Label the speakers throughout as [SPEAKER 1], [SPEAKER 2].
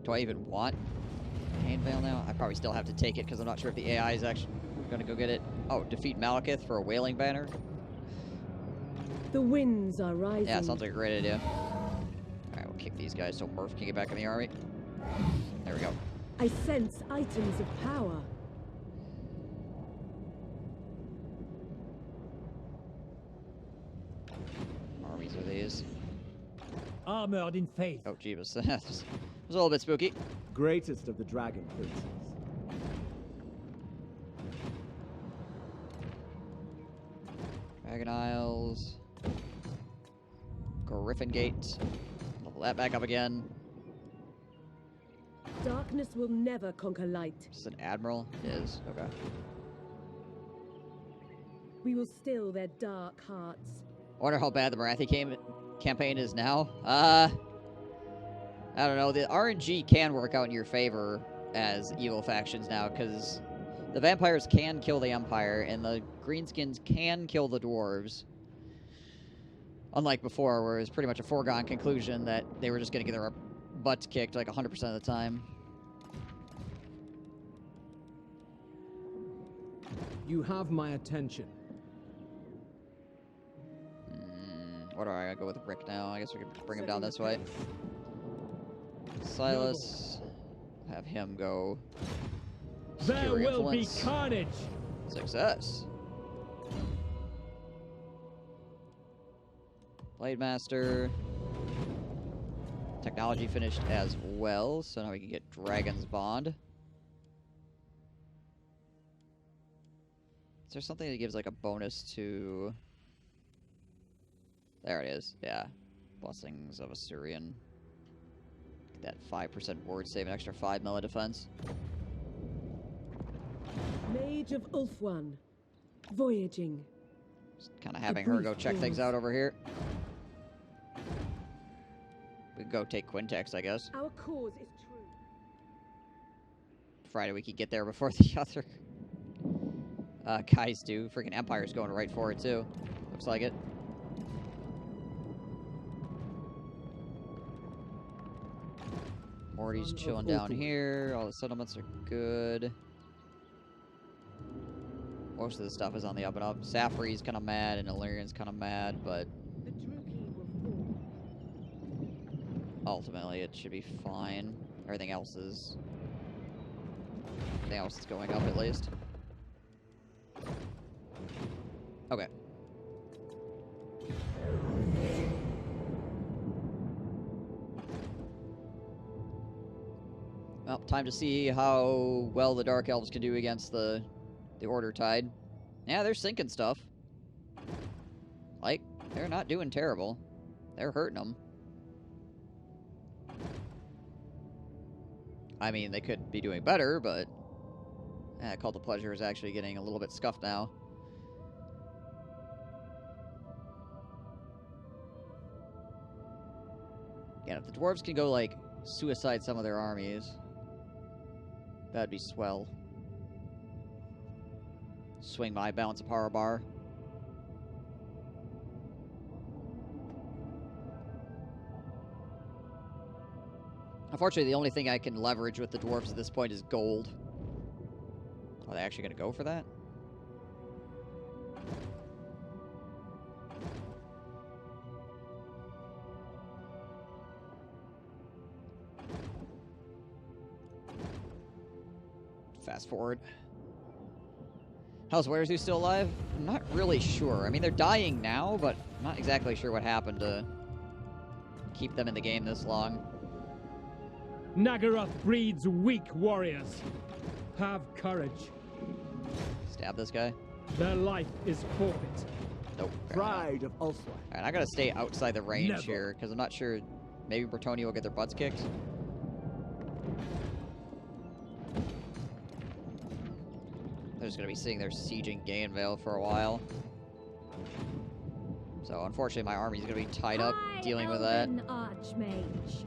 [SPEAKER 1] Do I even want Pain Veil now? I probably still have to take it because I'm not sure if the AI is actually going to go get it. Oh, defeat Malekith for a Wailing Banner?
[SPEAKER 2] The winds are rising.
[SPEAKER 1] Yeah, sounds like a great idea. Alright, we'll kick these guys so Murph can get back in the army. There we go.
[SPEAKER 2] I sense items of power.
[SPEAKER 1] Armies are these?
[SPEAKER 3] Armored in faith.
[SPEAKER 1] Oh, Jeebus. It was a little bit spooky.
[SPEAKER 4] Greatest of the dragon princes.
[SPEAKER 1] Dragon Isles. Griffin Gate. Level that back up again.
[SPEAKER 2] Darkness will never conquer light.
[SPEAKER 1] This is an admiral? It is. Okay.
[SPEAKER 2] We will still their dark hearts.
[SPEAKER 1] I wonder how bad the Marathi campaign is now. I don't know. The RNG can work out in your favor as evil factions now, because the vampires can kill the Empire, and the greenskins can kill the dwarves. Unlike before, where it was pretty much a foregone conclusion that they were just going to get their butts kicked like 100% of the time.
[SPEAKER 4] You have my attention.
[SPEAKER 1] What do I go with Rick now? I guess we can bring him down this way. Silas, have him go.
[SPEAKER 3] There will be carnage.
[SPEAKER 1] Success. Blade Master. Technology finished as well, so now we can get Dragon's Bond. Is there something that gives like a bonus to... There it is, yeah. Blessings of Assyrian. Get that 5% ward save, an extra 5 melee defense.
[SPEAKER 2] Mage of Ulfwan. Voyaging.
[SPEAKER 1] Just kind of having her go check things out over here. We can go take Quintex, I guess.
[SPEAKER 2] Our cause is true.
[SPEAKER 1] Friday we could get there before the other guys do. Freaking Empire's going right for it, too. Looks like it. Morty's chilling down here. All the settlements are good. Most of the stuff is on the up and up. Safri's kind of mad, and Illyrian's kind of mad, but ultimately it should be fine. Everything else is going up at least. Okay. Well, time to see how well the Dark Elves can do against the Order Tide. Yeah, they're sinking stuff. Like, they're not doing terrible. They're hurting them. I mean, they could be doing better, but... Cult of Pleasure is actually getting a little bit scuffed now. Yeah, if the dwarves can go, like, suicide some of their armies, that'd be swell. Swing my balance of power bar. Unfortunately, the only thing I can leverage with the dwarves at this point is gold. Are they actually going to go for that? Fast forward. How's Werzu still alive? I'm not really sure. I mean, they're dying now, but I'm not exactly sure what happened to keep them in the game this long.
[SPEAKER 3] Nagaroth breeds weak warriors. Have courage.
[SPEAKER 1] Stab this guy.
[SPEAKER 3] Their life is forfeit.
[SPEAKER 1] Nope.
[SPEAKER 4] Pride of Ulfwan.
[SPEAKER 1] Alright, I gotta stay outside the range
[SPEAKER 3] Never.
[SPEAKER 1] here, because I'm not sure. Maybe Bretonnia will get their butts kicked. They're just going to be sitting there sieging Gainvale for a while. So, unfortunately, my army's going to be tied up dealing with that.
[SPEAKER 5] Archmage.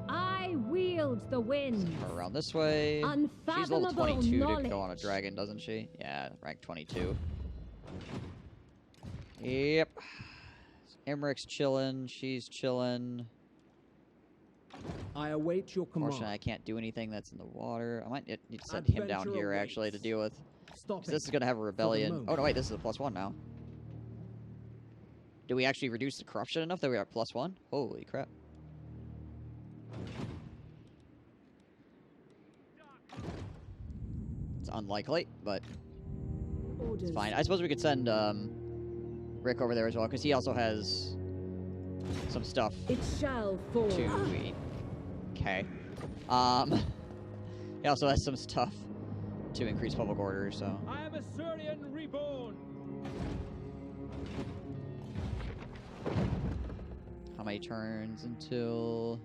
[SPEAKER 5] I wield the wind.
[SPEAKER 1] Send her around this way. She's level 22 to go on a dragon, doesn't she? Yeah, rank 22. Yep. Emmerich's chilling. She's chilling.
[SPEAKER 4] I await your command.
[SPEAKER 1] Unfortunately, I can't do anything that's in the water. I might need to send him down
[SPEAKER 4] Adventure
[SPEAKER 1] here, actually, to
[SPEAKER 4] awaits.
[SPEAKER 1] deal with.
[SPEAKER 4] Stop
[SPEAKER 1] 'Cause this is going to have a rebellion. Oh,
[SPEAKER 4] moment.
[SPEAKER 1] no, wait, this is a +1 now. Do we actually reduce the corruption enough that we're at +1? Holy crap. It's unlikely, but
[SPEAKER 2] Orders.
[SPEAKER 1] it's fine. I suppose we could send Rick over there as well, because he also has some stuff
[SPEAKER 2] It shall fall.
[SPEAKER 1] to eat. Okay. He also has some stuff to increase public order, so.
[SPEAKER 3] I am a Syrian reborn.
[SPEAKER 1] How many turns until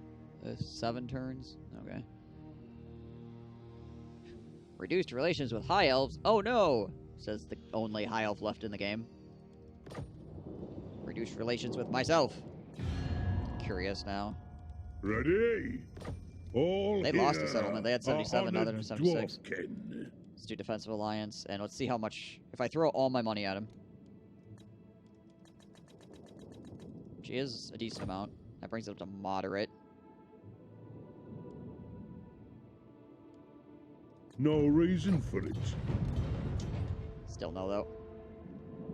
[SPEAKER 1] 7 turns? Okay. Reduced relations with high elves. Oh no! Says the only high elf left in the game. Reduced relations with myself. Curious now.
[SPEAKER 6] Ready? All
[SPEAKER 1] They lost a
[SPEAKER 6] here
[SPEAKER 1] settlement. They had 77, now they're in 76.
[SPEAKER 6] dwarfkin.
[SPEAKER 1] Let's do defensive alliance, and let's see how much. If I throw all my money at him, which is a decent amount, that brings it up to moderate.
[SPEAKER 6] No reason for it.
[SPEAKER 1] Still no though.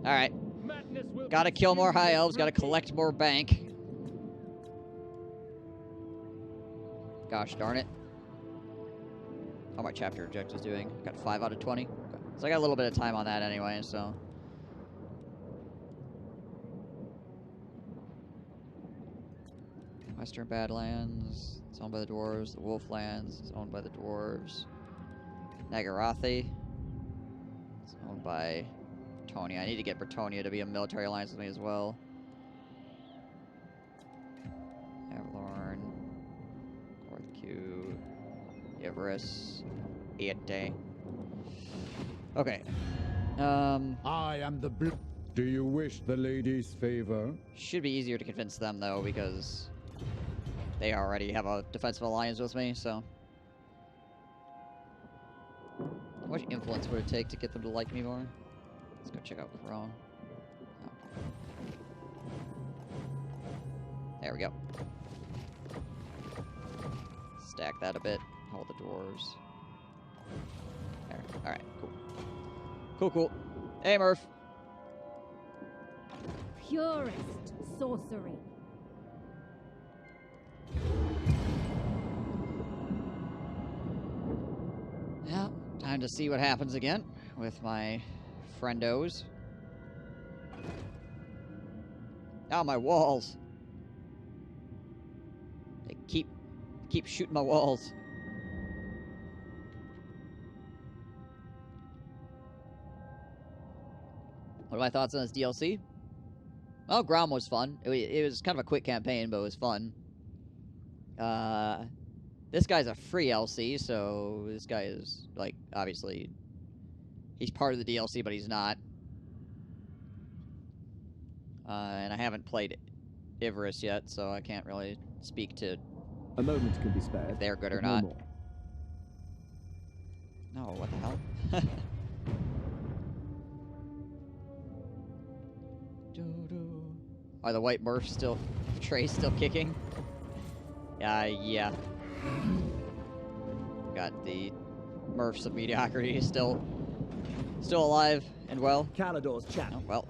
[SPEAKER 1] All right,
[SPEAKER 3] Madness will
[SPEAKER 1] gotta kill more
[SPEAKER 3] consume
[SPEAKER 1] high
[SPEAKER 3] this
[SPEAKER 1] elves. Gotta
[SPEAKER 3] rookie.
[SPEAKER 1] collect more bank. Gosh darn it. How my chapter objectives doing? Got 5 out of 20. Okay. So I got a little bit of time on that anyway. So. Western Badlands. It's owned by the dwarves. The Wolflands is owned by the dwarves. Nagarathi. It's owned by Bretonia. I need to get Bretonia to be a military alliance with me as well. Avalorn. Korthq. Ivris. Iete. Okay.
[SPEAKER 7] I am the Do you wish the lady's favor?
[SPEAKER 1] Should be easier to convince them, though, because they already have a defensive alliance with me, so. How much influence would it take to get them to like me more? Let's go check out Chrome. Oh. There we go. Stack that a bit. Hold the dwarves. There. Alright, cool. Cool, cool. Hey, Murph.
[SPEAKER 5] Purest sorcery.
[SPEAKER 1] Well, time to see what happens again with my friendos. Ah, my walls. They keep shooting my walls. What are my thoughts on this DLC? Well, Grom was fun. It was kind of a quick campaign, but it was fun. This guy's a free LC, so this guy is, like, obviously, he's part of the DLC, but he's not. And I haven't played Ivris yet, so I can't really speak to
[SPEAKER 4] A moment can be spared.
[SPEAKER 1] if they're good or
[SPEAKER 4] but no
[SPEAKER 1] not.
[SPEAKER 4] more.
[SPEAKER 1] No, what the hell? Are the white Murphs still... Trey's still kicking? Yeah. Got the Murphs of mediocrity still alive and well.
[SPEAKER 4] Caledor's chap.
[SPEAKER 1] Oh, well.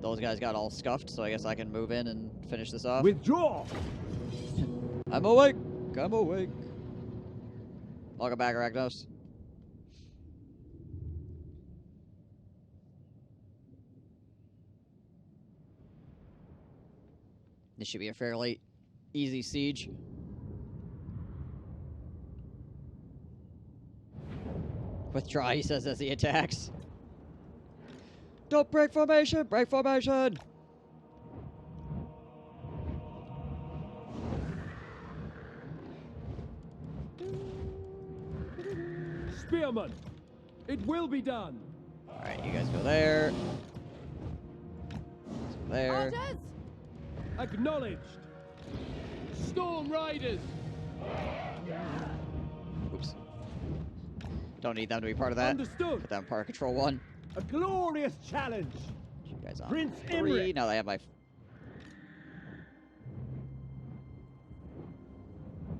[SPEAKER 1] Those guys got all scuffed, so I guess I can move in and finish this off.
[SPEAKER 4] Withdraw!
[SPEAKER 1] I'm awake! I'm awake. Welcome back, Arachnos. This should be a fairly easy siege. Withdraw, he says as he attacks. Don't break formation! Break formation!
[SPEAKER 3] Spearman, it will be done.
[SPEAKER 1] Alright, you guys go there. Let's go there.
[SPEAKER 5] Orders!
[SPEAKER 3] Acknowledged. Storm Riders.
[SPEAKER 1] Oops. Don't need them to be part of that.
[SPEAKER 3] Understood.
[SPEAKER 1] Put them part of Control 1.
[SPEAKER 4] A glorious challenge!
[SPEAKER 1] You guys on
[SPEAKER 4] Prince
[SPEAKER 1] 3.
[SPEAKER 4] Imric.
[SPEAKER 1] Now they have my...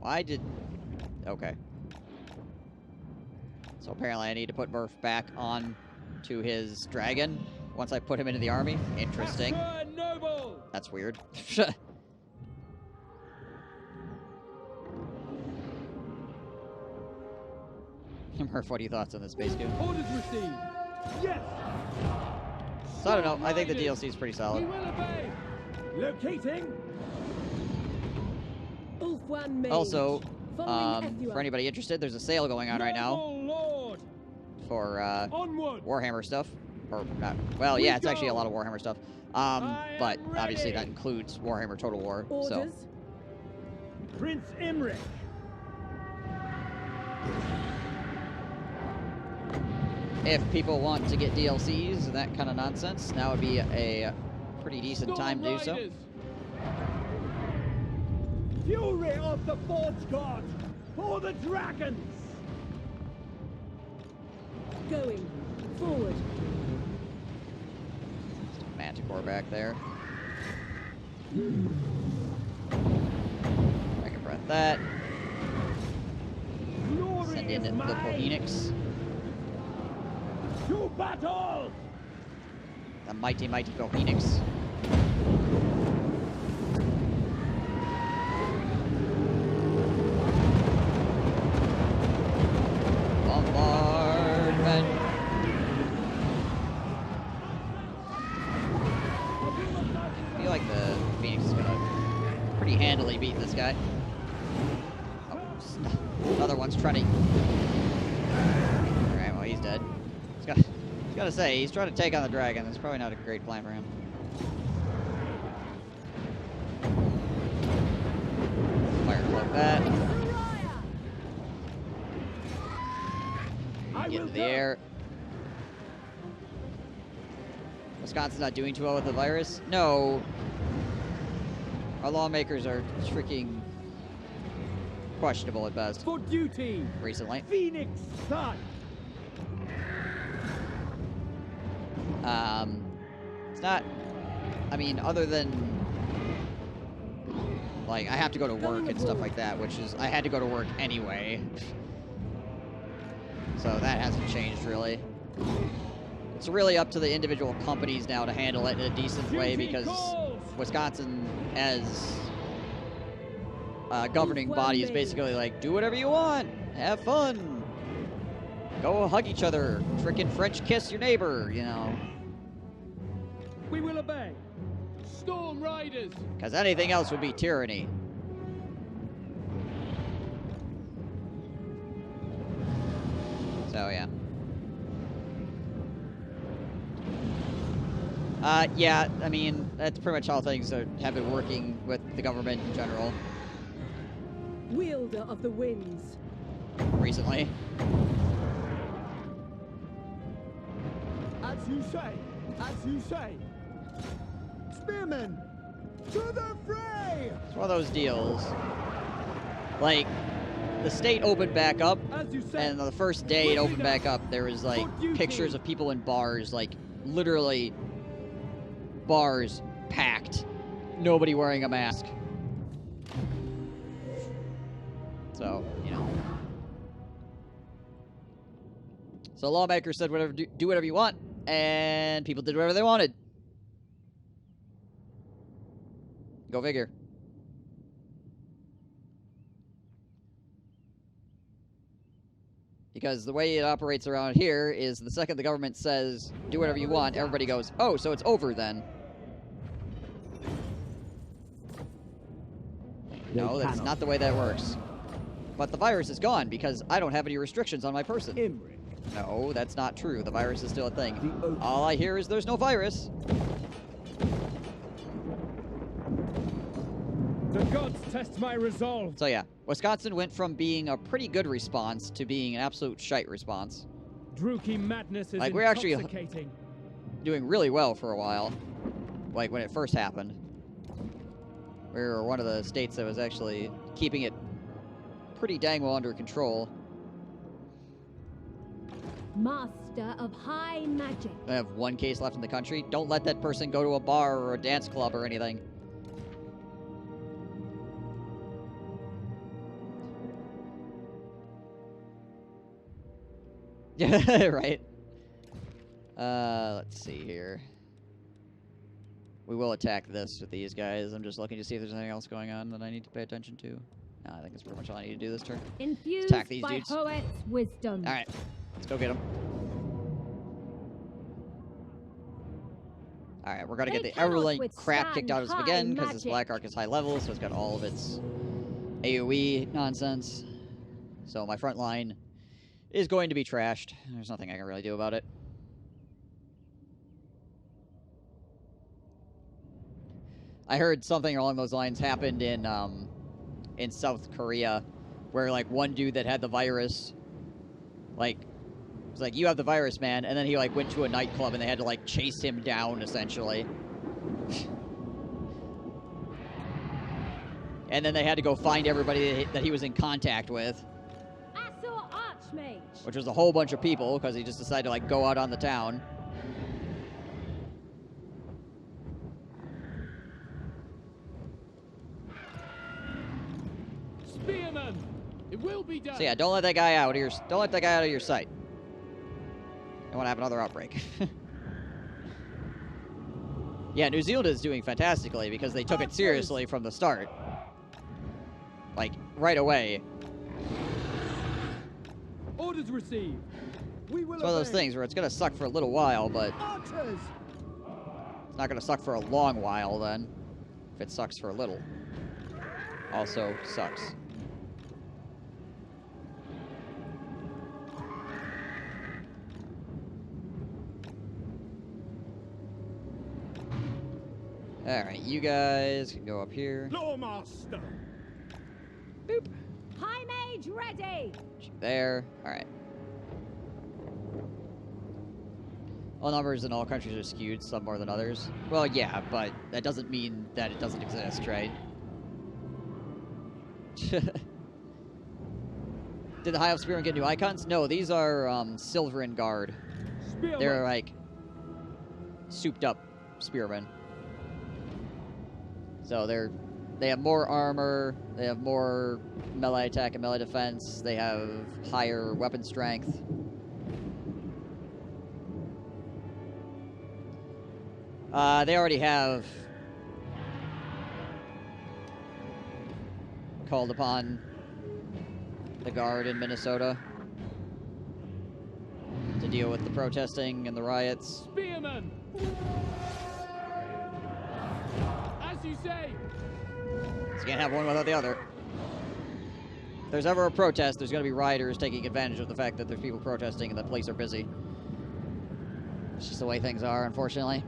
[SPEAKER 1] I did... Okay. So apparently I need to put Murph back on to his dragon once I put him into the army. Interesting.
[SPEAKER 3] Astra Noble!
[SPEAKER 1] That's weird. Murph, what are your thoughts on this Spacegoon?
[SPEAKER 3] Orders received. Yes.
[SPEAKER 1] So I don't know. I think the DLC is pretty
[SPEAKER 3] We
[SPEAKER 1] solid.
[SPEAKER 3] will obey. Locating.
[SPEAKER 2] Ulf one mage.
[SPEAKER 1] Also,
[SPEAKER 2] Following Ethua.
[SPEAKER 1] for anybody interested, there's a sale going on right now
[SPEAKER 3] Noble Lord.
[SPEAKER 1] for
[SPEAKER 3] Onward.
[SPEAKER 1] Warhammer stuff. Or not. Well, yeah, it's actually a lot of Warhammer stuff. But obviously that includes Warhammer Total War. So
[SPEAKER 2] Orders.
[SPEAKER 3] Prince Imric.
[SPEAKER 1] if people want to get DLCs and that kind of nonsense, now would be a pretty decent time to do so.
[SPEAKER 4] Fury of the Forge God! For the dragons!
[SPEAKER 2] Going. Forward.
[SPEAKER 1] Manticore back there. I can breath that.
[SPEAKER 4] Glory
[SPEAKER 1] Send in
[SPEAKER 4] is
[SPEAKER 1] the
[SPEAKER 4] mine!
[SPEAKER 1] Phoenix.
[SPEAKER 4] To battle!
[SPEAKER 1] The mighty, mighty Phoenix. Bombardment. I feel like the Phoenix is gonna pretty handily beat this guy. Oh, another one's trying to... Alright, well, he's dead. I was gonna say, he's trying to take on the dragon. That's probably not a great plan for him. Fire cloak that. Get into the air. Wisconsin's not doing too well with the virus? No. Our lawmakers are freaking questionable at best
[SPEAKER 4] For duty!
[SPEAKER 1] recently.
[SPEAKER 4] Phoenix Sun!
[SPEAKER 1] It's not, I mean, other than, like, I have to go to work and stuff like that, which is, I had to go to work anyway. So that hasn't changed, really. It's really up to the individual companies now to handle it in a decent way, because Wisconsin, as a governing body, is basically like, do whatever you want, have fun, go hug each other, frickin' French kiss your neighbor, you know.
[SPEAKER 3] We will obey. Storm Riders.
[SPEAKER 1] Because anything else would be tyranny. So, yeah. Yeah, I mean, that's pretty much how things have been working with the government in general
[SPEAKER 2] Wielder of the winds.
[SPEAKER 1] recently.
[SPEAKER 4] As you say! As you say! Spearmen! To the fray!
[SPEAKER 1] It's one of those deals. Like, the state opened back up,
[SPEAKER 3] As you say.
[SPEAKER 1] and the first day it opened back up, there was, like, pictures of people in bars, like, literally bars packed. Nobody wearing a mask. So, you know. So lawmakers said whatever, do whatever you want, and people did whatever they wanted. Go figure. Because the way it operates around here is the second the government says, do whatever you want, everybody goes, oh, so it's over then. No, that's not the way that works. But the virus is gone because I don't have any restrictions on my person.
[SPEAKER 4] Imric.
[SPEAKER 1] No, that's not true. The virus is still a thing.
[SPEAKER 4] The oath.
[SPEAKER 1] All I hear is there's no virus.
[SPEAKER 3] The gods test my resolve.
[SPEAKER 1] So yeah, Wisconsin went from being a pretty good response to being an absolute shite response.
[SPEAKER 3] Druki madness is
[SPEAKER 1] Like, we're actually-
[SPEAKER 3] intoxicating.
[SPEAKER 1] Doing really well for a while. Like, when it first happened. We were one of the states that was actually keeping it pretty dang well under control.
[SPEAKER 5] Master of high magic.
[SPEAKER 1] I have one case left in the country. Don't let that person go to a bar or a dance club or anything. Yeah, right. Let's see here. We will attack this with these guys. I'm just looking to see if there's anything else going on that I need to pay attention to. No, I think that's pretty much all I need to do this turn.
[SPEAKER 5] Infused
[SPEAKER 1] Attack these
[SPEAKER 5] by
[SPEAKER 1] dudes.
[SPEAKER 5] Hoet's wisdom.
[SPEAKER 1] All right, let's go get them. All right, we're gonna
[SPEAKER 5] They
[SPEAKER 1] get the
[SPEAKER 5] cannot
[SPEAKER 1] Everlink crap kicked out of us
[SPEAKER 5] withstand
[SPEAKER 1] again because this
[SPEAKER 5] magic.
[SPEAKER 1] Black Ark is high level, so it's got all of its AoE nonsense. So my front line is going to be trashed. There's nothing I can really do about it. I heard something along those lines happened in South Korea, where like one dude that had the virus, like, was like, "You have the virus, man," and then he like went to a nightclub and they had to like chase him down essentially, and then they had to go find everybody that he was in contact with,
[SPEAKER 5] Asur Archmage.
[SPEAKER 1] which was a whole bunch of people because he just decided to like go out on the town.
[SPEAKER 3] Spearman! It will be done!
[SPEAKER 1] So yeah, don't let that guy out of your sight. I want to have another outbreak. Yeah, New Zealand is doing fantastically because they took it seriously from the start. Like, right away.
[SPEAKER 3] Orders received! We will
[SPEAKER 1] It's one of those
[SPEAKER 3] obey.
[SPEAKER 1] things where it's going to suck for a little while, but
[SPEAKER 4] Archers!
[SPEAKER 1] it's not going to suck for a long while then. If it sucks for a little. Also sucks. Alright, you guys can go up here.
[SPEAKER 4] Lawmaster!
[SPEAKER 1] Boop.
[SPEAKER 5] High Mage ready.
[SPEAKER 1] There. Alright. All numbers in all countries are skewed, some more than others. Well, yeah, but that doesn't mean that it doesn't exist, right? Did the High Elf Spearmen get new icons? No, these are Silverin Guard.
[SPEAKER 3] Spearman!
[SPEAKER 1] They're like souped up spearmen. So they have more armor, they have more melee attack and melee defense, they have higher weapon strength. They already have called upon the Guard in Minnesota to deal with the protesting and the riots.
[SPEAKER 3] Spearman! As you say!
[SPEAKER 1] So you can't have one without the other. If there's ever a protest, there's going to be rioters taking advantage of the fact that there's people protesting and the police are busy. It's just the way things are, unfortunately.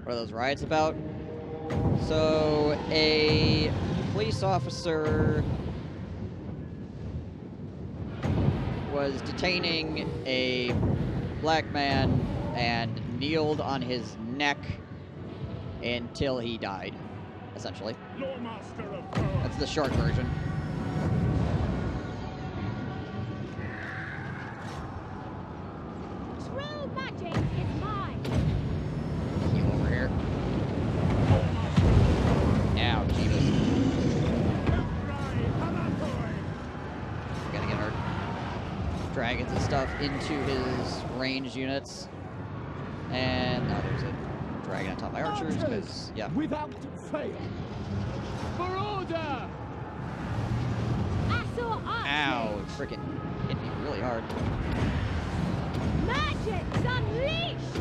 [SPEAKER 1] What are those riots about? So, a police officer was detaining a black man and kneeled on his neck until he died, essentially.
[SPEAKER 4] Lawmaster of power!
[SPEAKER 1] That's the short version.
[SPEAKER 5] True magic is mine.
[SPEAKER 1] You over here. Ow, Jeebus. Gotta get our dragons and stuff into his ranged units. And now there's a dragon on top of my archers, because, yeah.
[SPEAKER 4] Without fail!
[SPEAKER 3] For order!
[SPEAKER 5] Asur Archmage.
[SPEAKER 1] Ow, freaking hit me really hard.
[SPEAKER 5] Magic's unleashed.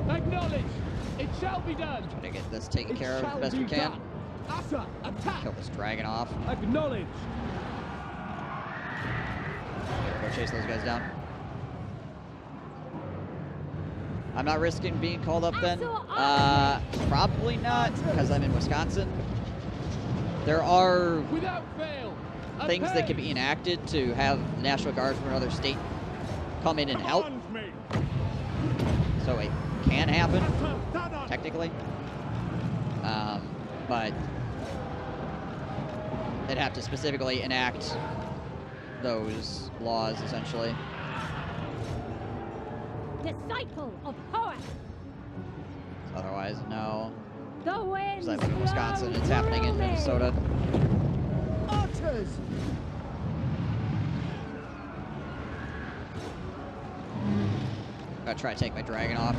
[SPEAKER 3] Acknowledge! It shall be done!
[SPEAKER 1] Try to get this taken
[SPEAKER 4] It
[SPEAKER 1] care of
[SPEAKER 4] shall
[SPEAKER 1] the best
[SPEAKER 4] be
[SPEAKER 1] we can.
[SPEAKER 4] done. Asa, attack!
[SPEAKER 1] Kill this dragon off.
[SPEAKER 3] Acknowledge!
[SPEAKER 1] Go chase those guys down. I'm not risking being called up then. Probably not, because I'm in Wisconsin. There are
[SPEAKER 3] Without fail!
[SPEAKER 1] things that can be enacted to have the National Guard from another state come in and help.
[SPEAKER 4] Command me!
[SPEAKER 1] So it can happen,
[SPEAKER 4] Asa, Thanos!
[SPEAKER 1] technically. But they'd have to specifically enact those laws, essentially.
[SPEAKER 5] Disciple of Hoeth.
[SPEAKER 1] Otherwise, no.
[SPEAKER 5] The winds
[SPEAKER 1] Because I live in Wisconsin.
[SPEAKER 5] blow
[SPEAKER 1] It's happening in
[SPEAKER 5] through me.
[SPEAKER 1] Minnesota.
[SPEAKER 4] Archers!
[SPEAKER 1] I'm gonna try to take my dragon off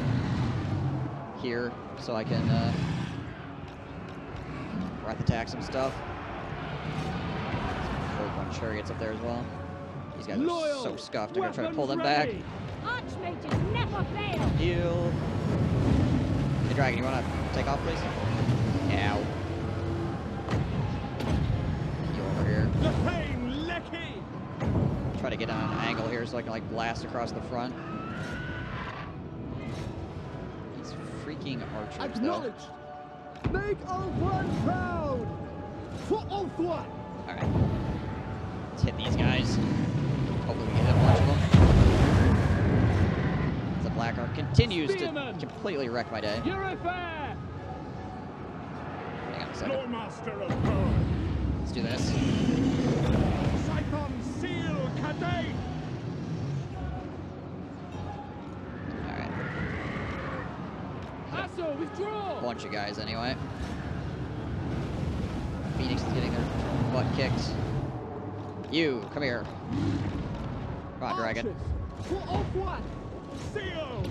[SPEAKER 1] here so I can breath attack some stuff. Hold one chariots up there as well. These guys are so scuffed. I'm gonna try to pull them back.
[SPEAKER 5] Archmages never fail.
[SPEAKER 1] Heal. Hey, dragon, you wanna take off, please? Ow. You over here.
[SPEAKER 4] Lepain Lecky!
[SPEAKER 1] Try to get on an angle here so I can like blast across the front. These freaking archers, though.
[SPEAKER 4] Acknowledged! Make Old One proud! For Old One!
[SPEAKER 1] Alright. Let's hit these guys. Hopefully we get a bunch of them. The Black Ark continues
[SPEAKER 3] Spearman!
[SPEAKER 1] to completely wreck my day.
[SPEAKER 3] You're a fair!
[SPEAKER 1] Hang on a second.
[SPEAKER 4] Lordmaster of Power!
[SPEAKER 1] Let's do this.
[SPEAKER 4] Cyclone Seal Cadate!
[SPEAKER 1] Alright.
[SPEAKER 3] Asso, withdraw!
[SPEAKER 1] Bunch of guys anyway. Phoenix is getting their butt kicked. You, come here. Come on, dragon.
[SPEAKER 4] Archers! For Old One! Seal!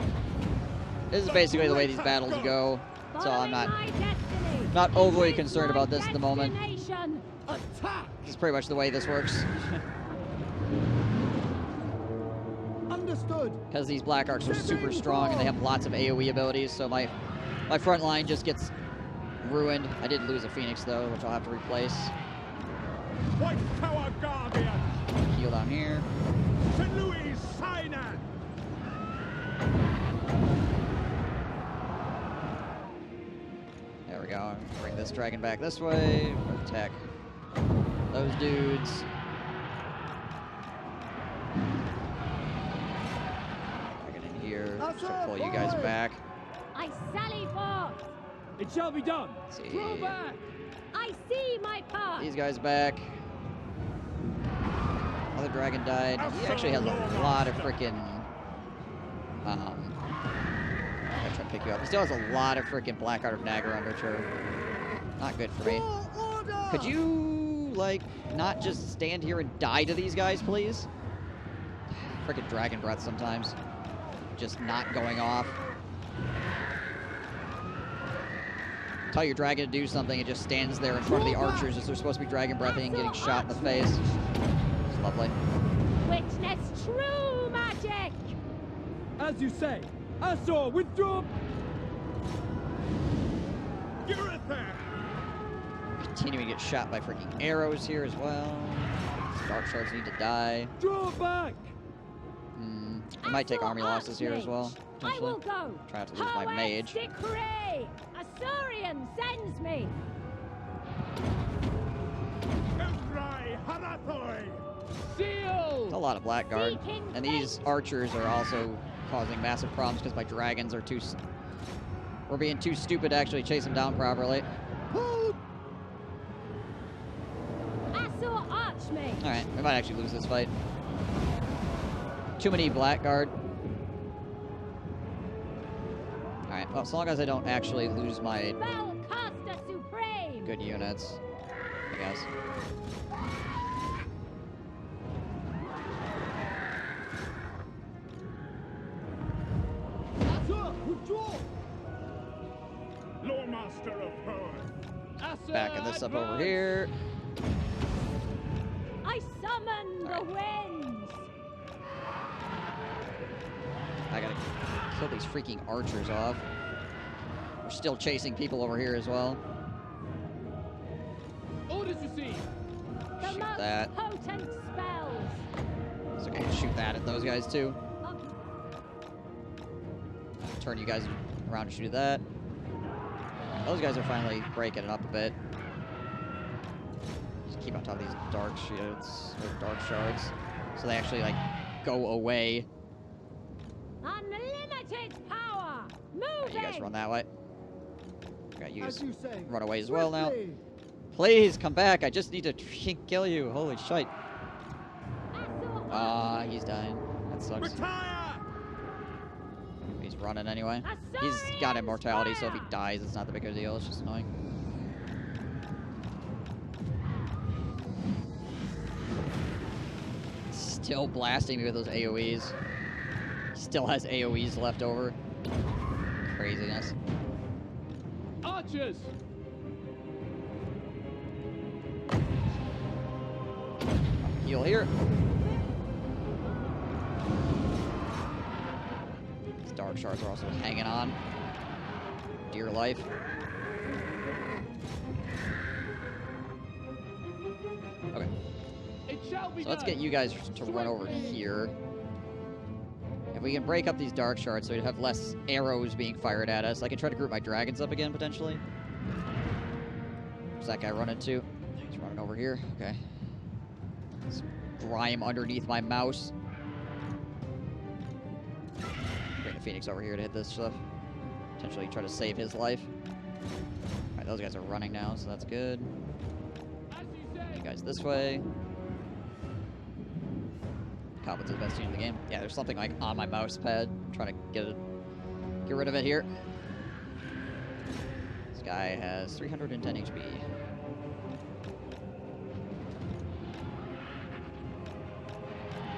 [SPEAKER 1] This is basically the way these battles go, so I'm not overly concerned about this at the moment.
[SPEAKER 4] Attack!
[SPEAKER 1] This is pretty much the way this works.
[SPEAKER 4] Understood!
[SPEAKER 1] Because these Black Arcs are super strong and they have lots of AoE abilities, so my front line just gets ruined. I did lose a Phoenix though, which I'll have to replace.
[SPEAKER 4] White Tower Guardian!
[SPEAKER 1] Heal down here.
[SPEAKER 4] St. Louis Sinai!
[SPEAKER 1] There we go. Bring this dragon back this way. Attack those dudes. Dragon in here. Just to pull you guys back.
[SPEAKER 5] I sally forth.
[SPEAKER 3] It shall be done.
[SPEAKER 1] Let's see.
[SPEAKER 3] Throw back!
[SPEAKER 5] I see my path.
[SPEAKER 1] These guys back. Another dragon died. He actually has a lot of freaking. I'm gonna try to pick you up. He still has a lot of freaking Black Art of Nagaron, which are not good for me. Could you, like, not just stand here and die to these guys, please? Freaking dragon breath sometimes. Just not going off. Tell your dragon to do something, it just stands there in front of the archers as they're supposed to be dragon breathing and getting shot in the face. It's lovely.
[SPEAKER 5] Witness true magic.
[SPEAKER 3] As you say. Asso, withdraw!
[SPEAKER 4] Urither!
[SPEAKER 1] Continuing to get shot by freaking arrows here as well. Dark shards need to die.
[SPEAKER 3] Draw back!
[SPEAKER 1] I might take army losses here as well.
[SPEAKER 5] I will go.
[SPEAKER 1] Try not to lose my
[SPEAKER 5] Hoeth
[SPEAKER 1] mage.
[SPEAKER 5] decree. Asurian sends me.
[SPEAKER 4] Ezrai Harathoi!
[SPEAKER 3] Seal!
[SPEAKER 1] It's a lot of Blackguard.
[SPEAKER 5] Seeking
[SPEAKER 1] And these archers are also causing massive problems because my dragons are we're being too stupid to actually chase them down properly.
[SPEAKER 5] Assur Archmage.
[SPEAKER 1] Alright, we might actually lose this fight. Too many Blackguard. Alright, well, as long as I don't actually lose my
[SPEAKER 5] Spellcaster supreme.
[SPEAKER 1] good units, I guess.
[SPEAKER 4] Lordmaster of Power!
[SPEAKER 1] Backing this up over here.
[SPEAKER 5] I summon the winds.
[SPEAKER 1] I gotta kill these freaking archers off. We're still chasing people over here as well.
[SPEAKER 3] Orders received.
[SPEAKER 5] The
[SPEAKER 1] Shoot
[SPEAKER 5] most
[SPEAKER 1] that.
[SPEAKER 5] potent spells.
[SPEAKER 1] It's okay to shoot that at those guys too. Turn you guys around to shoot that. Those guys are finally breaking it up a bit. Just keep on top of these dark shields, or dark shards, so they actually like go away.
[SPEAKER 5] Unlimited power. Moving.
[SPEAKER 1] You guys run that way. Got you
[SPEAKER 4] As you say,
[SPEAKER 1] run away as well now.
[SPEAKER 4] swiftly.
[SPEAKER 1] Please come back. I just need to kill you. Holy shit.
[SPEAKER 5] Assur
[SPEAKER 1] Ah, he's dying. That sucks.
[SPEAKER 4] Retire!
[SPEAKER 1] He's running anyway. He's got immortality, so if he dies, it's not the big of a deal. It's just annoying. Still blasting me with those AoEs. Still has AoEs left over. Craziness.
[SPEAKER 3] Archers!
[SPEAKER 1] Heal here. These dark shards are also hanging on. Dear life. Okay.
[SPEAKER 3] It shall be
[SPEAKER 1] So let's
[SPEAKER 3] done.
[SPEAKER 1] get you guys to run over here. If we can break up these dark shards so we have less arrows being fired at us, I can try to group my dragons up again, potentially. Where's that guy running to? He's running over here. Okay. Let's grime underneath my mouse. Bring the Phoenix over here to hit this stuff. Potentially try to save his life. Alright, those guys are running now, so that's good.
[SPEAKER 3] As you say.
[SPEAKER 1] You guys this way. Goblins are the best team in the game. Yeah, there's something like on my mouse pad. I'm trying to get rid of it here. This guy has 310 HP.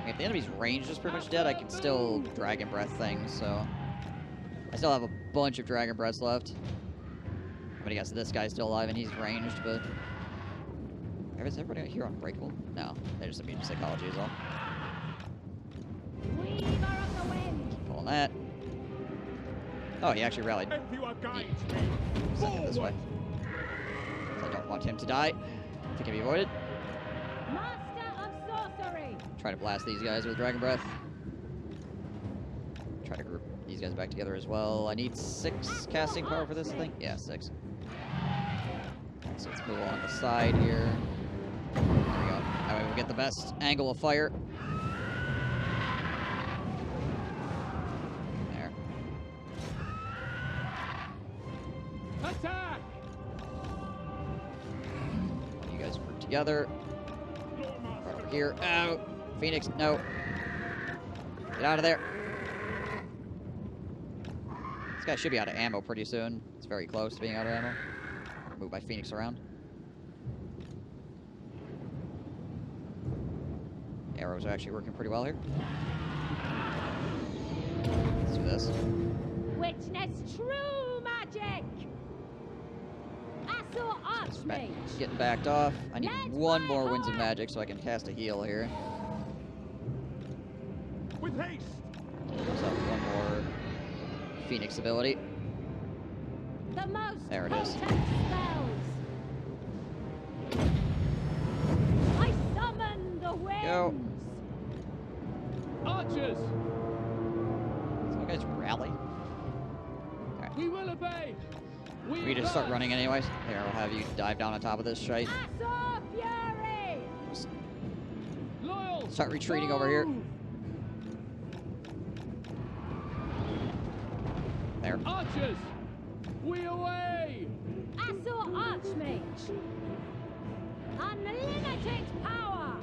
[SPEAKER 1] If the enemy's range is pretty much dead, I can still Dragon Breath things, so... I still have a bunch of Dragon Breaths left. But I guess this guy's still alive and he's ranged, but... Is everybody here unbreakable? No, they're just immune to psychology is all.
[SPEAKER 5] Weaver of the wind.
[SPEAKER 1] Pulling that. Oh, he actually rallied.
[SPEAKER 4] If you are guides me,
[SPEAKER 1] Send him this way. I don't want him to die. If he can be avoided.
[SPEAKER 5] Master of sorcery.
[SPEAKER 1] Try to blast these guys with Dragon Breath. Try to group these guys back together as well. I need 6 casting power for this thing. Yeah, 6. So let's move on the side here. There we go. That way we'll get the best angle of fire. There.
[SPEAKER 3] Attack!
[SPEAKER 1] You guys work together. Right over here. Oh! Phoenix, no. Get out of there. This guy should be out of ammo pretty soon. It's very close to being out of ammo. Move my Phoenix around. Arrows are actually working pretty well here. Let's do this.
[SPEAKER 5] Witness true magic. Asso Archmage.
[SPEAKER 1] Getting backed off. I need
[SPEAKER 5] Let
[SPEAKER 1] one
[SPEAKER 5] my
[SPEAKER 1] more Winds of
[SPEAKER 5] heart-
[SPEAKER 1] Magic so I can cast a heal here.
[SPEAKER 4] with haste.
[SPEAKER 1] So one more Phoenix ability.
[SPEAKER 5] The most
[SPEAKER 1] There it is.
[SPEAKER 5] potent spells. I summon the winds.
[SPEAKER 1] Go.
[SPEAKER 3] Archers!
[SPEAKER 1] So you guys rally.
[SPEAKER 3] We will obey!
[SPEAKER 1] We just start running anyways. Here, I'll have you dive down on top of this shite.
[SPEAKER 5] Asso Fury.
[SPEAKER 3] Loyal!
[SPEAKER 1] Start retreating over here.
[SPEAKER 3] Move!
[SPEAKER 1] There.
[SPEAKER 3] Archers! We away!
[SPEAKER 5] Asso Archmage. Unlimited power.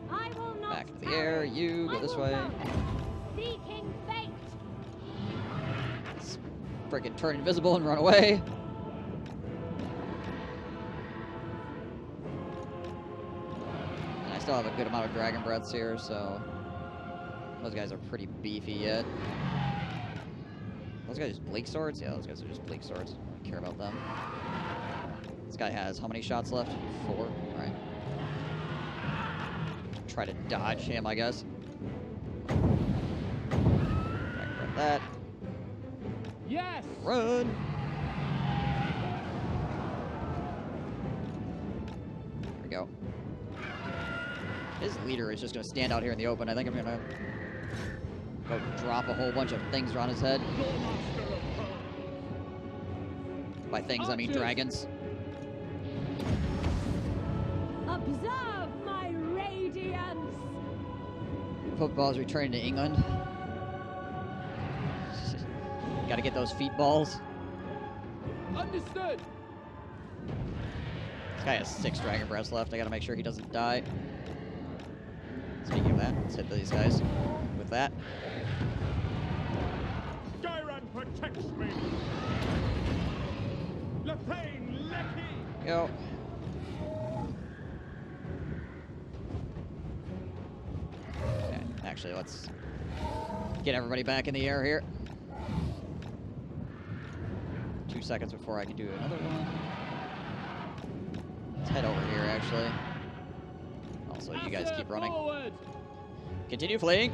[SPEAKER 5] I will not
[SPEAKER 1] Back in the
[SPEAKER 5] tarry.
[SPEAKER 1] air. You go
[SPEAKER 5] I
[SPEAKER 1] this
[SPEAKER 5] will
[SPEAKER 1] way.
[SPEAKER 5] go. Seeking fate.
[SPEAKER 1] Let's freaking turn invisible and run away. And I still have a good amount of Dragon Breaths here, so those guys are pretty beefy yet. Those guys just Bleak Swords? Yeah, those guys are just Bleak Swords. I don't care about them. This guy has how many shots left? 4. Alright. Try to dodge him, I guess. Right, that.
[SPEAKER 3] Yes!
[SPEAKER 1] Run! There we go. His leader is just going to stand out here in the open. I think I'm going to go drop a whole bunch of things on his head. By things, I mean
[SPEAKER 3] Archers!
[SPEAKER 1] dragons.
[SPEAKER 5] Observe my radiance.
[SPEAKER 1] Football's returning to England. Gotta get those feet balls.
[SPEAKER 3] Understood!
[SPEAKER 1] This guy has 6 Dragon Breaths left. I gotta make sure he doesn't die. Speaking of that, let's hit these guys with that.
[SPEAKER 4] Gyron protects me. Lethane Lecky.
[SPEAKER 1] Go. Okay, actually, let's get everybody back in the air here. 2 seconds before I can do another one. Let's head over here, actually. Also, you guys keep running.
[SPEAKER 3] Forward.
[SPEAKER 1] Continue fleeing.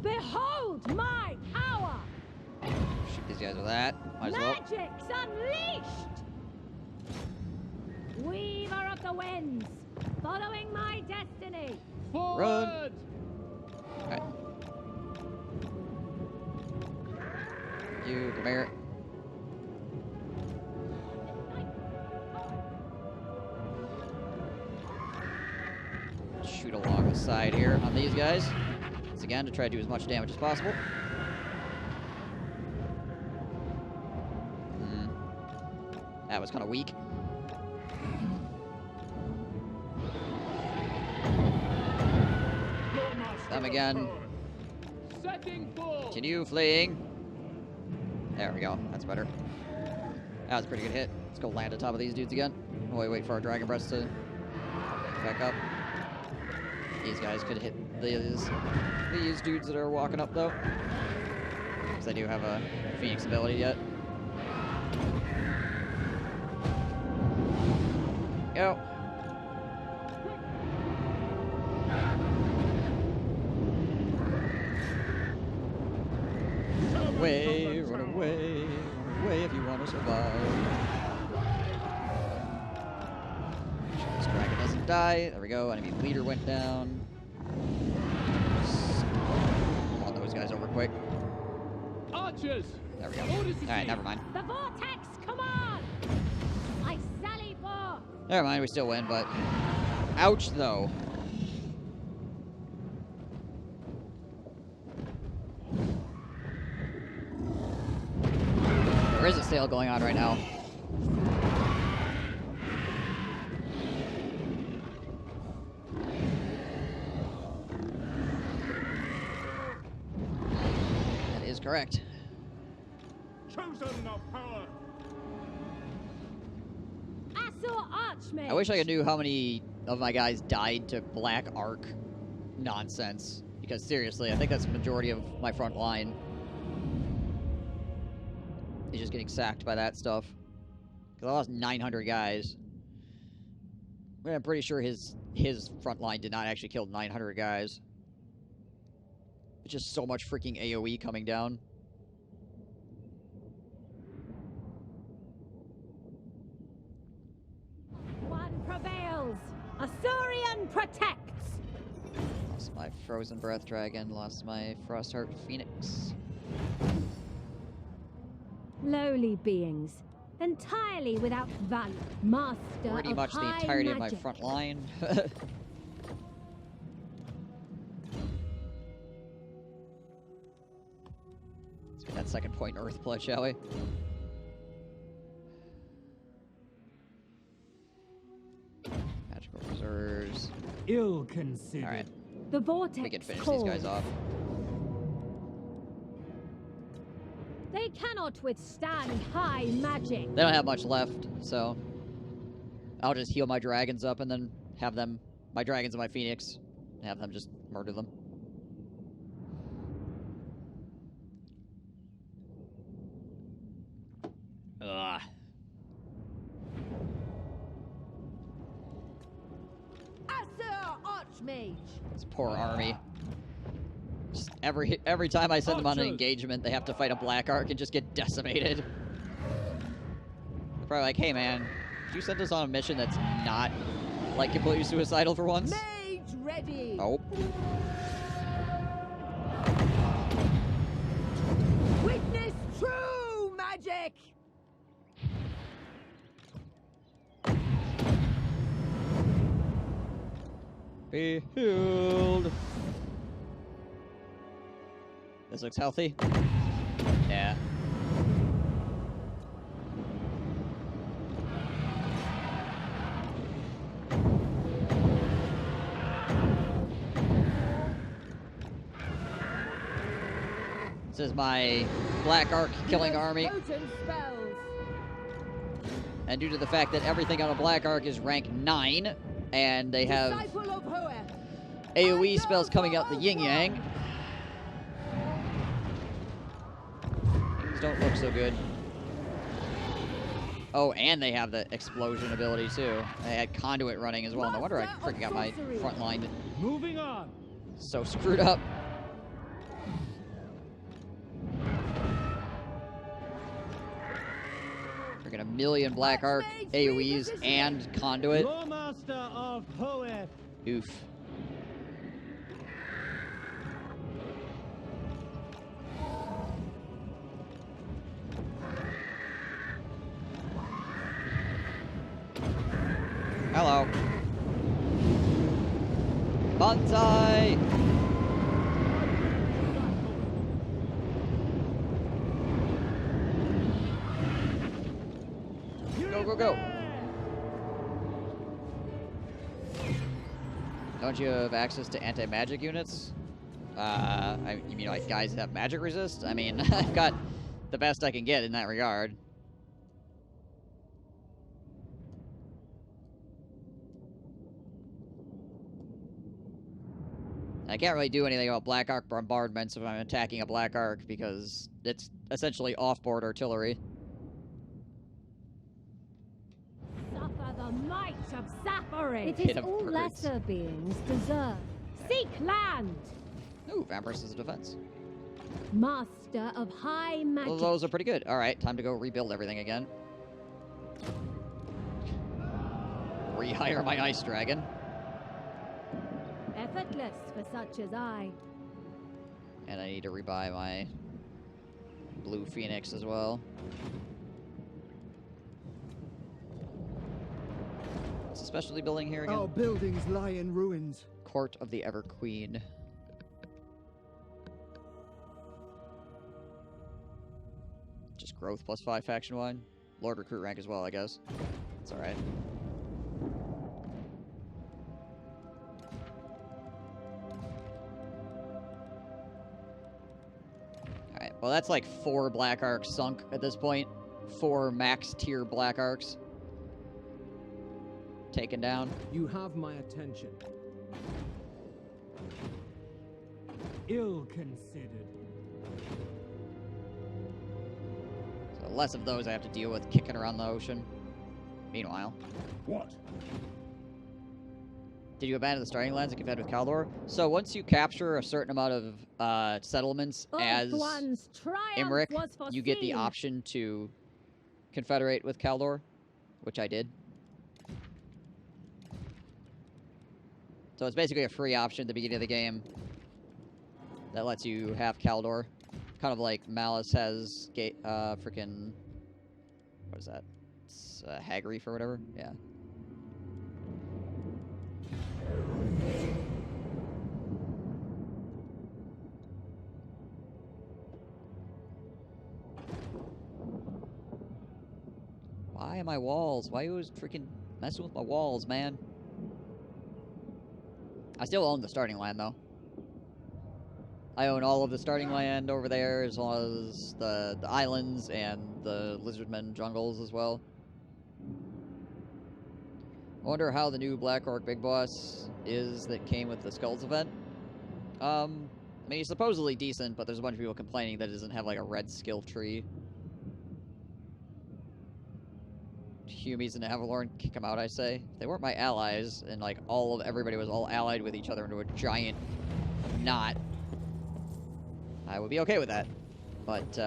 [SPEAKER 5] Behold my power!
[SPEAKER 1] Shoot these guys with that. Might as well.
[SPEAKER 5] Magic's unleashed! Weaver of the winds, following my destiny.
[SPEAKER 3] Forward.
[SPEAKER 1] Okay. You, come here. Shoot along the side here on these guys. Once again, to try to do as much damage as possible. That was kind of weak. Them again.
[SPEAKER 3] Setting full.
[SPEAKER 1] Continue fleeing. There we go. That's better. That was a pretty good hit. Let's go land on top of these dudes again. While we wait for our Dragon Breaths to back up. These guys could hit these dudes that are walking up, though. Because I do have a Phoenix ability yet. Go. Run away, run away, run away if you want to survive. Make sure this dragon doesn't die. There we go. Enemy leader went down. Pull those guys over quick.
[SPEAKER 3] Archers.
[SPEAKER 1] There we go.
[SPEAKER 3] Orders to
[SPEAKER 1] Alright,
[SPEAKER 3] see.
[SPEAKER 1] never mind.
[SPEAKER 5] The vortex, come on! I sally forth!
[SPEAKER 1] Never mind, we still win, but... Ouch, though. There is a sale going on right now. That is correct.
[SPEAKER 4] Chosen of power.
[SPEAKER 5] Asur Archmage!
[SPEAKER 1] I wish I knew how many of my guys died to Black Arc nonsense. Because seriously, I think that's the majority of my front line. He's just getting sacked by that stuff. Because I lost 900 guys. I'm pretty sure his front line did not actually kill 900 guys. It's just so much freaking AoE coming down.
[SPEAKER 5] One prevails! Asurian protects!
[SPEAKER 1] Lost my Frozen Breath Dragon, lost my Frostheart Phoenix.
[SPEAKER 5] Lowly beings, entirely without value, master
[SPEAKER 1] Pretty
[SPEAKER 5] of
[SPEAKER 1] much the
[SPEAKER 5] high
[SPEAKER 1] entirety of
[SPEAKER 5] magic.
[SPEAKER 1] my front line. Let's get that second point Earth Blood, shall we? Magical reserves.
[SPEAKER 4] Ill considered.
[SPEAKER 1] Alright,
[SPEAKER 5] The vortex
[SPEAKER 1] we can finish
[SPEAKER 5] calls.
[SPEAKER 1] these guys off.
[SPEAKER 5] They cannot withstand high magic.
[SPEAKER 1] They don't have much left, so I'll just heal my dragons up and then have them, my dragons and my phoenix, have them just murder them. Ugh.
[SPEAKER 5] Asur Archmage!
[SPEAKER 1] This poor army. Just every time I send them on an
[SPEAKER 3] Archers.
[SPEAKER 1] engagement, they have to fight a Black Arc and just get decimated. They're probably like, hey man, did you send us on a mission that's not, like, completely suicidal for once?
[SPEAKER 5] Mage ready!
[SPEAKER 1] Nope.
[SPEAKER 5] Witness true magic!
[SPEAKER 1] Be healed. This looks healthy. Yeah. This is my Black Ark killing army.
[SPEAKER 2] Potent spells.
[SPEAKER 1] And due to the fact that everything on a Black Ark is rank 9, and they have
[SPEAKER 2] Disciple of Hoeth.
[SPEAKER 1] AoE spells coming out the yin yang, things don't look so good. Oh, and they have the explosion ability too. They had conduit running as well. No wonder I freaking got my front line
[SPEAKER 4] Moving on.
[SPEAKER 1] so screwed up. Freaking a million Black Ark AoEs and conduit.
[SPEAKER 4] Lawmaster of Hoeth.
[SPEAKER 1] Oof. Hello. Banzai! Go, go, go. Don't you have access to anti-magic units? You mean like guys that have magic resist? I mean, I've got the best I can get in that regard. I can't really do anything about Black Ark bombardments if I'm attacking a Black Ark because it's essentially off-board artillery.
[SPEAKER 5] Suffer the might of Sapphire.
[SPEAKER 2] It
[SPEAKER 1] Hit
[SPEAKER 2] is
[SPEAKER 1] of
[SPEAKER 2] all
[SPEAKER 1] birds.
[SPEAKER 2] lesser beings deserve.
[SPEAKER 5] Seek land.
[SPEAKER 1] Ooh, Vampirus is a defense.
[SPEAKER 2] Master of high magic.
[SPEAKER 1] Well, those are pretty good. All right, time to go rebuild everything again. Rehire my Ice Dragon.
[SPEAKER 2] Effortless for such as I.
[SPEAKER 1] And I need to rebuy my Blue Phoenix as well. What's the specialty building here again?
[SPEAKER 8] Our buildings lie in ruins.
[SPEAKER 1] Court of the Ever Queen. Just growth plus 5 faction wide. Lord recruit rank as well, I guess. It's alright. Alright, well that's like 4 Black Arcs sunk at this point. 4 max tier Black Arcs taken down.
[SPEAKER 4] You have my attention. Ill considered.
[SPEAKER 1] So less of those I have to deal with kicking around the ocean. Meanwhile.
[SPEAKER 6] What?
[SPEAKER 1] Did you abandon the starting lands and confed with Caledor? So once you capture a certain amount of settlements as
[SPEAKER 2] One's triumph
[SPEAKER 1] Imric,
[SPEAKER 2] was
[SPEAKER 1] you get the
[SPEAKER 2] foreseen.
[SPEAKER 1] option to confederate with Caledor, which I did. So it's basically a free option at the beginning of the game that lets you have Caledor. Kind of like Malice has freaking, what is that? It's Hagreef or whatever? Yeah. Why am my walls? Why are you always freaking messing with my walls, man? I still own the starting land, though. I own all of the starting land over there, as well as the islands and the lizardmen jungles as well. I wonder how the new Black Orc Big Boss is that came with the Skulls event. I mean, he's supposedly decent, but there's a bunch of people complaining that it doesn't have, like, a red skill tree. Humies and Avalorn, kick them out, I say. If they weren't my allies, and, like, everybody was all allied with each other into a giant knot, I would be okay with that. But,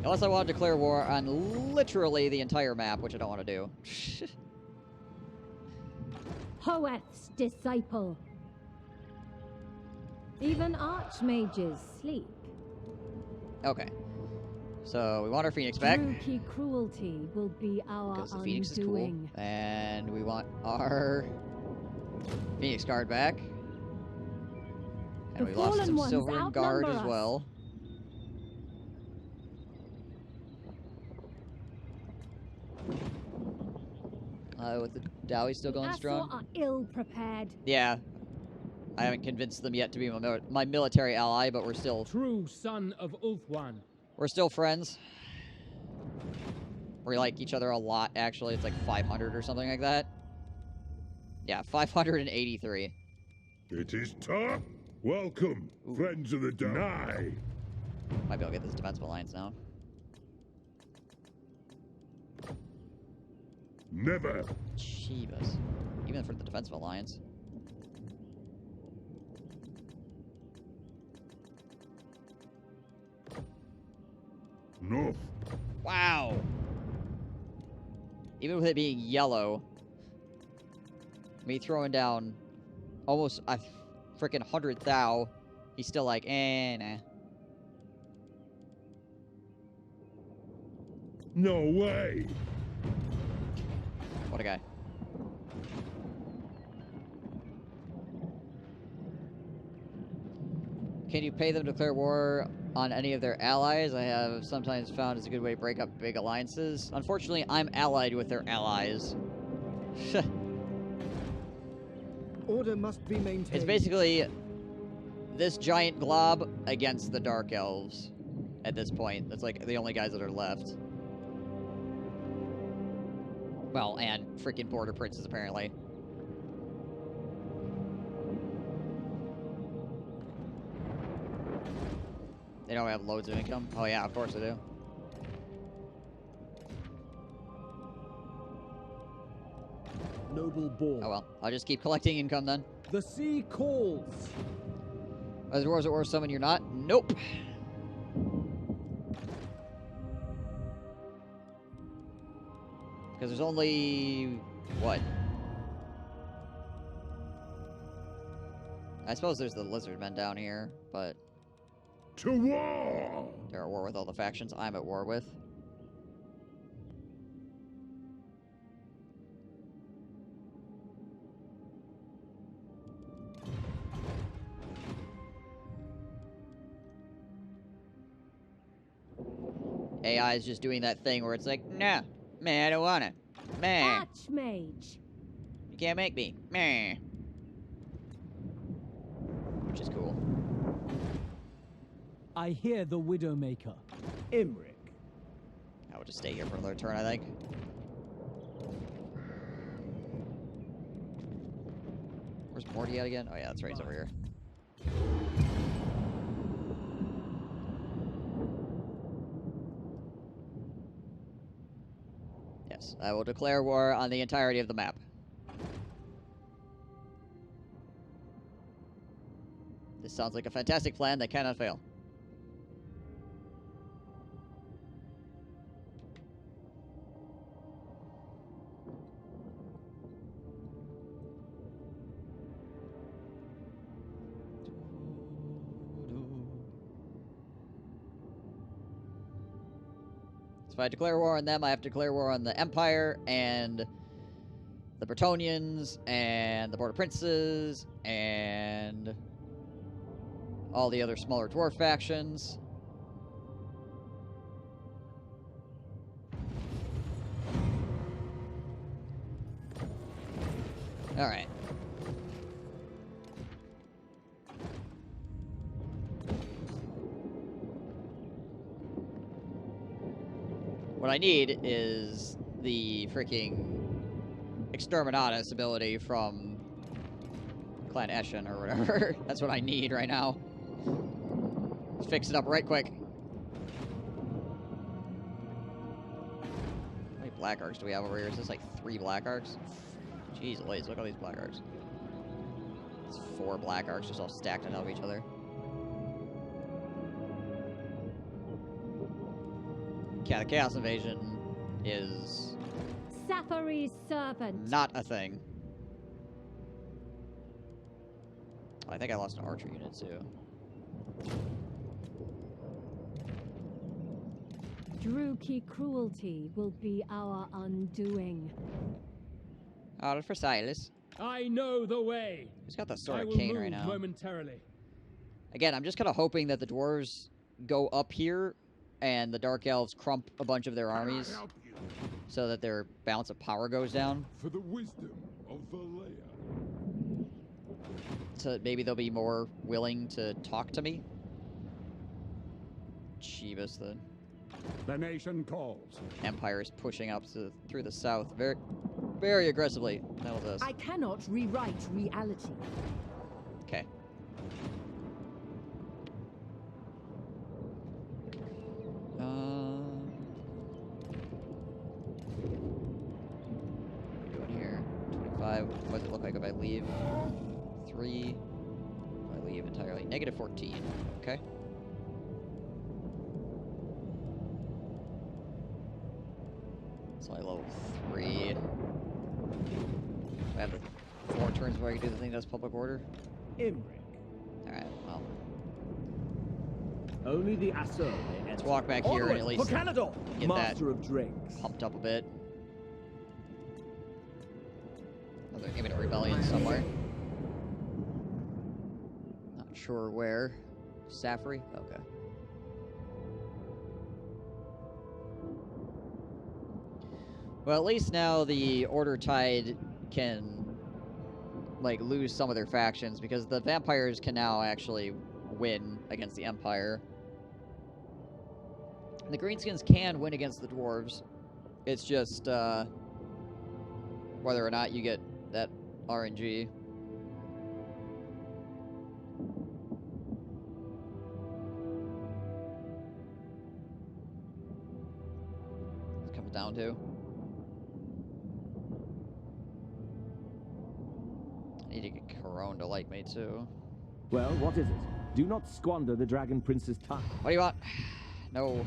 [SPEAKER 1] unless I want to declare war on literally the entire map, which I don't want to do.
[SPEAKER 2] Hoeth's disciple. Even archmages sleep.
[SPEAKER 1] Okay. So, we want our Phoenix back.
[SPEAKER 2] Rookie cruelty will be our
[SPEAKER 1] Because the Phoenix is cool.
[SPEAKER 2] undoing.
[SPEAKER 1] And we want our Phoenix Guard back. And
[SPEAKER 2] The
[SPEAKER 1] we lost
[SPEAKER 2] fallen
[SPEAKER 1] some
[SPEAKER 2] ones
[SPEAKER 1] Silver Guard
[SPEAKER 2] outnumber
[SPEAKER 1] as
[SPEAKER 2] us.
[SPEAKER 1] well. With the Dowie still going
[SPEAKER 2] The Asur
[SPEAKER 1] strong.
[SPEAKER 2] are ill prepared.
[SPEAKER 1] Yeah. I haven't convinced them yet to be my military ally, but we're still
[SPEAKER 3] son of Ulthuan.
[SPEAKER 1] we're still friends. We like each other a lot, actually. It's like 500 or something like that. Yeah, 583.
[SPEAKER 6] It is time. Welcome, friends of the Deny.
[SPEAKER 1] Might be able to get this defensive alliance now.
[SPEAKER 6] Never.
[SPEAKER 1] Chivas. Even for the defensive alliance.
[SPEAKER 6] North.
[SPEAKER 1] Wow. Even with it being yellow, me throwing down almost a freaking 100 thou, he's still like, nah.
[SPEAKER 6] No way.
[SPEAKER 1] What a guy. Can you pay them to declare war on any of their allies? I have sometimes found it's a good way to break up big alliances. Unfortunately, I'm allied with their allies.
[SPEAKER 8] Order must be maintained.
[SPEAKER 1] It's basically this giant glob against the Dark Elves at this point. That's like the only guys that are left. Well, and freaking Border Princes, apparently. They don't have loads of income? Oh yeah, of course they do.
[SPEAKER 3] Noble boar.
[SPEAKER 1] Oh well, I'll just keep collecting income then.
[SPEAKER 3] The sea calls.
[SPEAKER 1] Are the dwarves at war summon you're not? Nope. Because there's only... what? I suppose there's the lizard men down here, but...
[SPEAKER 6] To war!
[SPEAKER 1] they're at war with all the factions I'm at war with. AI is just doing that thing where it's like, nah, man, I don't want it. Man,
[SPEAKER 2] Archmage.
[SPEAKER 1] you can't make me. Meh. Which is cool.
[SPEAKER 3] I hear the Widowmaker. Imric.
[SPEAKER 1] I will just stay here for another turn, I think. Where's Morty at again? Oh yeah, that's right, he's over here. Yes, I will declare war on the entirety of the map. This sounds like a fantastic plan that cannot fail. If I declare war on them, I have to declare war on the Empire, and the Bretonnians, and the Border Princes, and all the other smaller dwarf factions. Alright. What I need is the freaking Exterminatus ability from Clan Eshin or whatever. That's what I need right now. Let's fix it up right quick. How many black arcs do we have over here? Is this like 3 black arcs? Jeez Louise, look at all these black arcs. It's 4 black arcs just all stacked on top of each other. Yeah, the Chaos Invasion is
[SPEAKER 2] Safari's servant.
[SPEAKER 1] not a thing. Oh, I think I lost an archer unit too.
[SPEAKER 2] Druki cruelty will be our undoing.
[SPEAKER 1] Oh, for Silas.
[SPEAKER 3] I know the way.
[SPEAKER 1] He's got the Sword
[SPEAKER 3] I
[SPEAKER 1] of
[SPEAKER 3] will
[SPEAKER 1] Cain
[SPEAKER 3] move
[SPEAKER 1] right now.
[SPEAKER 3] momentarily.
[SPEAKER 1] Again, I'm just kind of hoping that the dwarves go up here and the Dark Elves crump a bunch of their armies
[SPEAKER 6] Help you
[SPEAKER 1] so that their balance of power goes down.
[SPEAKER 6] for the wisdom of Valea.
[SPEAKER 1] maybe they'll be more willing to talk to me. Jeebus,
[SPEAKER 7] The nation calls.
[SPEAKER 1] the Empire is pushing up through the south very, very aggressively. Tells us.
[SPEAKER 9] I cannot rewrite reality.
[SPEAKER 1] Okay. What are we doing here? 25. What does it look like if I leave? 3. If I leave entirely. Negative 14. Okay. It's only level 3. I have the 4 turns where I can do the thing that does public order.
[SPEAKER 4] Imric.
[SPEAKER 1] Alright, well.
[SPEAKER 4] Only the Asur may
[SPEAKER 1] Let's
[SPEAKER 4] enter.
[SPEAKER 1] walk back here and at
[SPEAKER 4] Onward
[SPEAKER 1] least
[SPEAKER 4] for Caledor,
[SPEAKER 1] get
[SPEAKER 4] master
[SPEAKER 1] that
[SPEAKER 4] of drinks.
[SPEAKER 1] pumped up a bit. Oh, they're giving a rebellion somewhere. Not sure where. Safari? Okay. Well, at least now the Order Tide can, like, lose some of their factions, because the vampires can now actually win against the Empire. The Greenskins can win against the Dwarves. It's just, whether or not you get that RNG. It comes down to. I need to get Corone to like me, too.
[SPEAKER 4] Well, what is it? Do not squander the Dragon Prince's time.
[SPEAKER 1] What do you want? No.